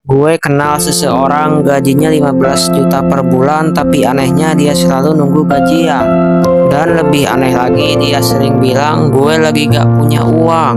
Gue kenal seseorang gajinya 15 juta per bulan, tapi anehnya dia selalu nunggu gajian. Dan lebih aneh lagi, dia sering bilang gue lagi gak punya uang.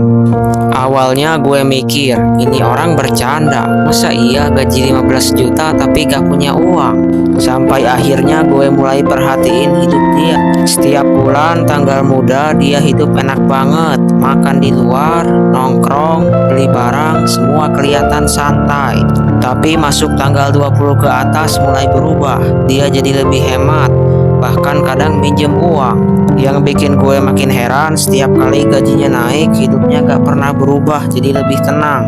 Awalnya gue mikir, ini orang bercanda. Masa iya gaji 15 juta tapi gak punya uang? Sampai akhirnya gue mulai perhatiin hidup dia. Setiap bulan tanggal muda dia hidup enak banget. Makan di luar, nongkrong, beli barang, semua kelihatan santai. Tapi masuk tanggal 20 ke atas mulai berubah. Dia jadi lebih hemat, bahkan kadang minjem uang. Yang bikin gue makin heran, setiap kali gajinya naik, hidupnya gak pernah berubah jadi lebih tenang.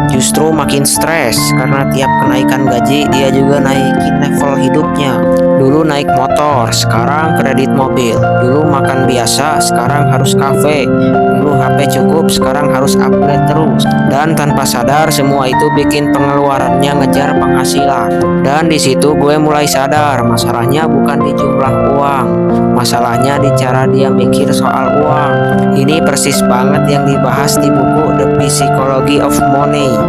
Justru makin stres karena tiap kenaikan gaji dia juga naikin level hidupnya. Dulu naik motor, sekarang kredit mobil. Dulu makan biasa, sekarang harus kafe. Dulu HP cukup, sekarang harus upgrade terus. Dan tanpa sadar semua itu bikin pengeluarannya ngejar penghasilan. Dan di situ gue mulai sadar masalahnya bukan di jumlah uang, masalahnya di cara dia mikir soal uang. Ini persis banget yang dibahas di buku The Psychology of Money.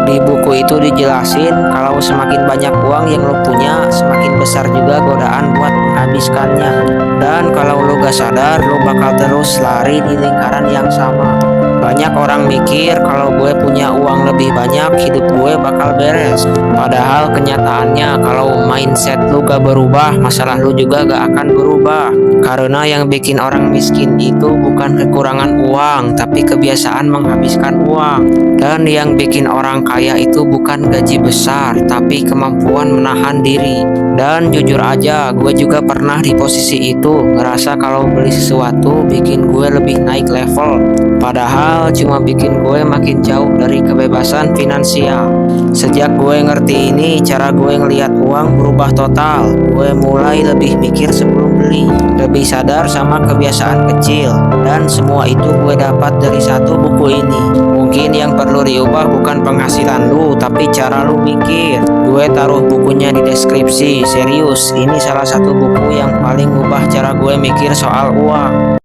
Di buku itu dijelasin kalau semakin banyak uang yang lo punya, semakin besar juga godaan buat menghabiskannya. Dan kalau lo gak sadar, lo bakal terus lari di lingkaran yang sama. Banyak orang mikir kalau gue punya uang lebih banyak, hidup gue bakal beres. Padahal kenyataannya kalau mindset lu gak berubah, masalah lu juga gak akan berubah. Karena yang bikin orang miskin itu bukan kekurangan uang, tapi kebiasaan menghabiskan uang. Dan yang bikin orang kaya itu bukan gaji besar, tapi kemampuan menahan diri. Dan jujur aja, gue juga pernah di posisi itu, ngerasa kalau beli sesuatu bikin gue lebih naik level. Padahal cuma bikin gue makin jauh dari kebebasan finansial. Sejak gue ngerti ini, cara gue ngelihat uang berubah total. Gue mulai lebih mikir sebelum beli, lebih sadar sama kebiasaan kecil. Dan semua itu gue dapat dari satu buku ini. Mungkin yang perlu diubah bukan penghasilan lu, tapi cara lu mikir. Gue taruh bukunya di deskripsi. Serius, ini salah satu buku yang paling ubah cara gue mikir soal uang.